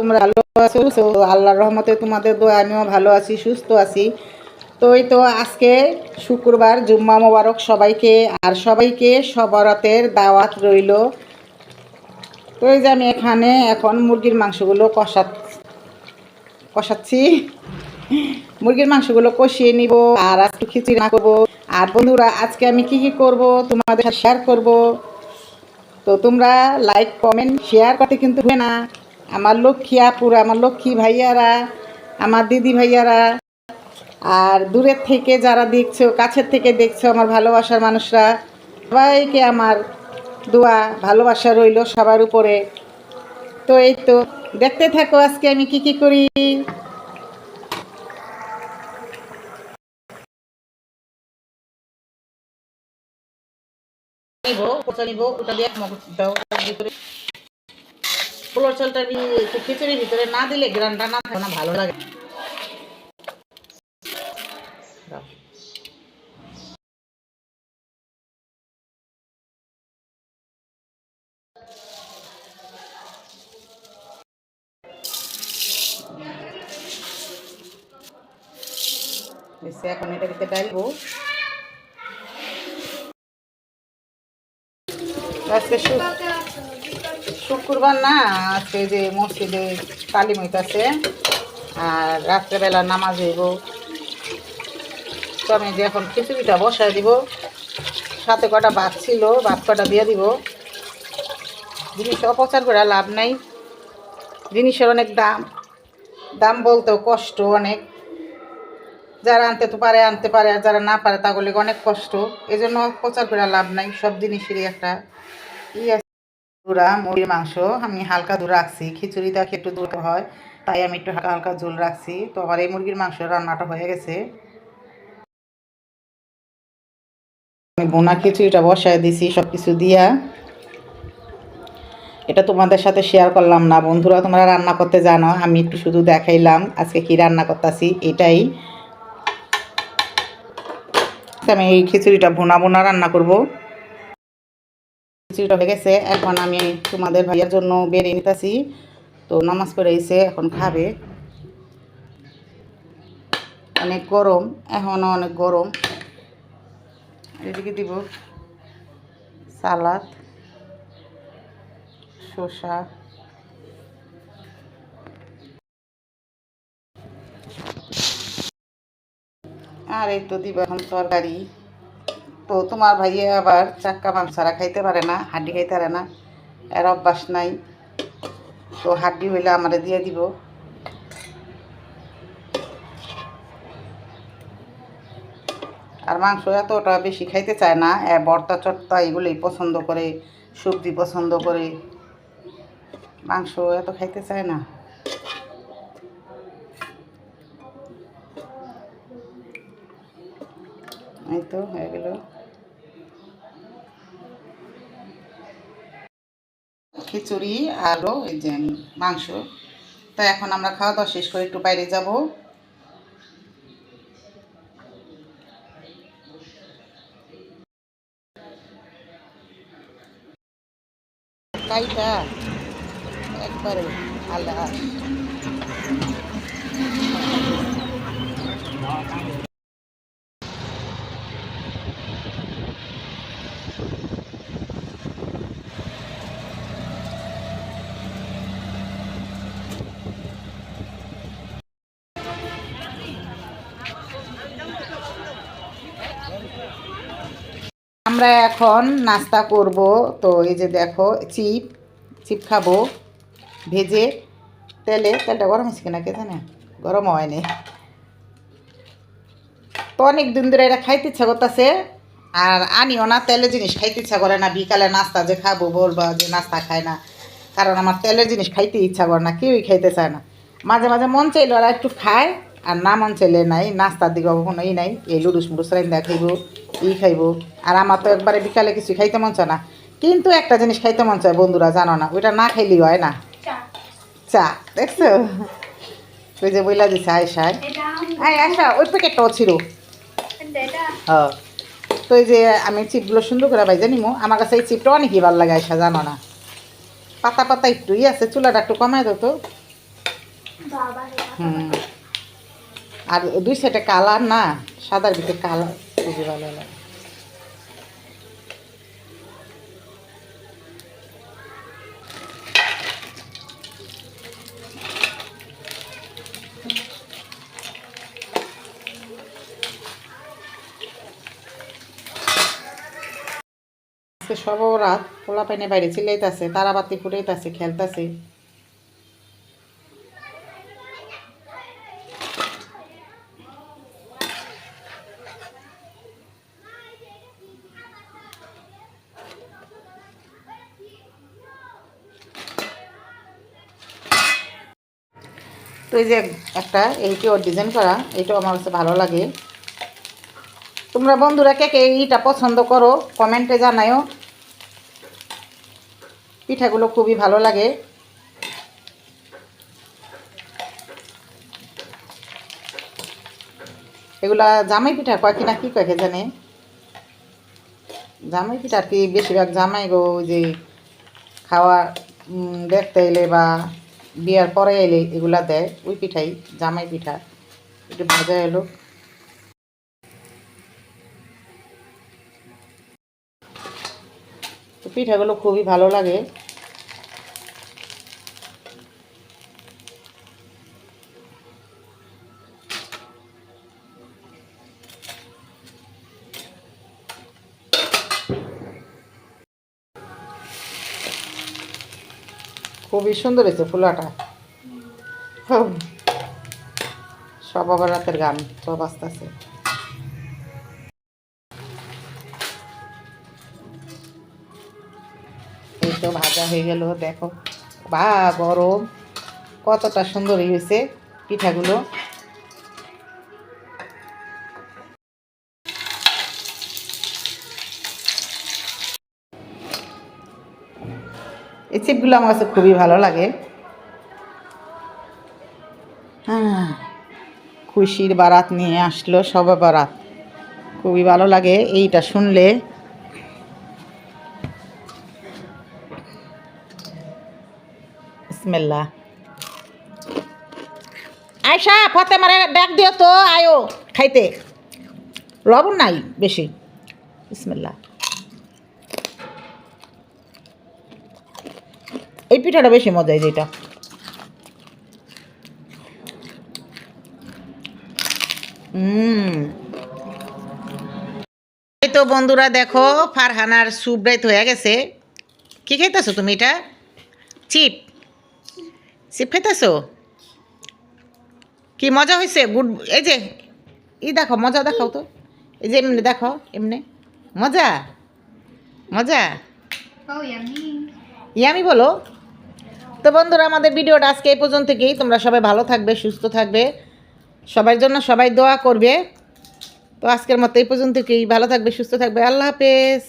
তোমরা ভালো আছো? আল্লাহর রহমতে তোমাদের দোয়া আমিও ভালো আছি, সুস্থ আছি। তো এই তো আজকে শুক্রবার, জুম্মা মোবারক সবাইকে, আর সবাইকে সবরাতের দাওয়াত রইল। তো এই যে আমি এখানে এখন মুরগির মাংসগুলো কষাচ্ছি। মুরগির মাংসগুলো কষিয়ে নিব, আর আজকে খিচুড়ি রান্না করবো। আর বন্ধুরা, আজকে আমি কি কি করব তোমাদের সাথে শেয়ার করব। তো তোমরা লাইক কমেন্ট শেয়ার করতে কিন্তু ভুলে না। আমার লক্ষ্মী আপুরা, আমার লক্ষ্মী ভাইয়ারা, আমার দিদি ভাইয়ারা, আর দূরের থেকে যারা দেখছো, কাছের থেকে দেখছো, আমার ভালোবাসার মানুষরা, সবাইকে আমার দোয়া ভালোবাসা রইল সবার উপরে। তো এই তো দেখতে থাকো আজকে আমি কি কি করি। ওটা দিয়ে দাও ভিতরে, পোলার চালটা খিচুড়ির ভিতরে না দিলে গ্রানটা না থাকে না, ভালো লাগে। এখন এটা দিতে ডালবো। আজকে শুক্রবার না, আজকে যে মসজিদে কালী মইতাছে, আর রাত্রেবেলা নামাজ হইব। তো আমি যে এখন খিচুড়িটা বসায় দিব, সাথে কটা ভাত ছিল, ভাত কটা দিয়ে দিব। জিনিস অপচার করে লাভ নাই, জিনিসের অনেক দাম, দাম বলতেও কষ্ট অনেক। যারা আনতে তো পারে আনতে পারে, আর যারা না পারে তাগুলি অনেক কষ্ট। এই জন্য প্রচার করে লাভ নাই, সব জিনিসেরই একটা ই আছে। দুরা মুরগির মাংস আমি হালকা দূর রাখছি, খিচুড়িটা একটু দূর হয়, তাই আমি একটু হালকা হালকা ঝোল রাখছি। তো আমার এই মুরগির মাংস রান্নাটা হয়ে গেছে। আমি বোনা খিচুড়িটা বসায় দিছি সব কিছু দিয়া। এটা তোমাদের সাথে শেয়ার করলাম না বন্ধুরা, তোমরা রান্না করতে জানো, আমি একটু শুধু দেখাইলাম আজকে কি রান্না করতেছি এটাই। আমি এই খিচুড়িটা ভুনা ভুনা রান্না করব। খিচুড়িটা হয়ে গেছে, এখন আমি তোমাদের ভাইয়ের জন্য বেড়ে নিতেছি। তো নামাজ পড়ে এসে এখন খাবে। অনেক গরম, এখনও অনেক গরম। এদিকে দিব সালাদ, শসা, আর এই তো দিব এখন তরকারি। তো তোমার ভাইয়া আবার চাক্কা মাংস ছাড়া খাইতে পারে না, হাড্ডি খাইতে পারে না, এর অভ্যাস নাই। তো হাড্ডি হইলে আমারে দিয়ে দিব। আর মাংস এতটা বেশি খাইতে চায় না, ভর্তা চট্টা এগুলোই পছন্দ করে, সবজি পছন্দ করে, মাংস এত খাইতে চায় না। এই তো হয়ে গেল খিচুড়ি আর এই যে মাংস। তো এখন আমরা খাওয়া দাওয়া শেষ করে একটু বাইরে যাব। কাইটা একবারে আল্লাহ। আমরা এখন নাস্তা করব। তো এই যে দেখো চিপ চিপ খাবো ভেজে তেলটা গরম হয়েছে কিনা কে জানে, গরম হয়নি। তো অনেক দিন ধরে এটা খাইতে ইচ্ছা করতেছে, আর আনিও না, তেলের জিনিস খাইতে ইচ্ছা করে না। বিকালে নাস্তা যে খাবো বলবা যে নাস্তা খায় না, কারণ আমার তেলের জিনিস খাইতে ইচ্ছা করে না, কেউই খাইতে চায় না। মাঝে মাঝে মন চাইলে ওরা একটু খায়, আর না মন চাইলে নাই। নাস্তার দিকে কখনো নাই, এই লুডুস মুডুস রাইন্দা খাইব, খাইব। আর আমার তো একবারে বিকালে কিছু খাইতে মন চায় না। কিন্তু একটা জিনিস খাইতে মন চায় বন্ধুরা, জানো না, ওইটা না খাইলেই হয় না, চা। দেখছো ওই যে বইলা দিছে আয়সায়, আয়সা ওই প্যাকেটটাও ছিল। হ্যাঁ, তো এই যে আমি চিপগুলো সুন্দর করে ভাই জানিমো। আমার কাছে এই চিপটা অনেকই ভালো লাগে আয়সা, জানো না। পাতা পাতা একটুই আছে, চুলাটা একটু কমায় দাও তো। হুম, আর দুই সাইডে কালার না, সাদার ভিতরে কালার খুবই ভালো লাগে। সব রাত পোলা পাইনে বাইরে চিল্লাইতেছে, তারাবাতি ফুটাইতেছে, খেলতেছে। তো এই যে একটা এইটাও ডিজাইন করা, এইটাও আমার কাছে ভালো লাগে। তোমরা বন্ধুরা কে কে এইটা পছন্দ করো কমেন্টে জানায়ও। পিঠাগুলো খুবই ভালো লাগে। এগুলা জামাই পিঠা কয় কিনা কি কয় কে জানে। জামাই পিঠা আর কি বেশিরভাগ জামাই গো যে খাওয়া দেখতে এলে বা বিয়ার পরে এলে এগুলা দেয়, ওই পিঠাই জামাই পিঠা। একটু ভাজা এলো, তো পিঠাগুলো খুবই ভালো লাগে। খুবই সুন্দর হয়েছে ফুলাটা। সব আবার রাতের গান সব আস্তে আস্তে। এই তো ভাজা হয়ে গেল, দেখো বা গরম কতটা সুন্দর হয়েছে পিঠাগুলো। এই চিপগুলো আমার কাছে খুবই ভালো লাগে। হ্যাঁ, খুশির বারাত নিয়ে আসলো, সবে বারাত, খুবই ভালো লাগে এইটা শুনলে। বিসমিল্লাহ। আয়শা ফাতেমারে ডাক দিও তো, আয়ো খাইতে, লবণ নাই বেশি। বিসমিল্লাহ। এই পিঠাটা বেশি মজা, যেটা এই তো বন্ধুরা দেখো ফারহানার স্যুপ রাইত হয়ে গেছে। কি খাইতেছো তুমি? এটা চিপ, চিপ খাইতেছো? কি মজা হয়েছে? গুড। এই যে দেখো মজা দেখাও তো, এই যে এমনি দেখো, এমনি মজা মজা ইয়ামি বলো। তো বন্ধুরা আমাদের ভিডিওটা আজকে এই পর্যন্ত থেকেই। তোমরা সবাই ভালো থাকবে, সুস্থ থাকবে, সবার জন্য সবাই দোয়া করবে। তো আজকের মতো এই পর্যন্ত থেকেই। ভালো থাকবে, সুস্থ থাকবে, আল্লাহ হাফেজ।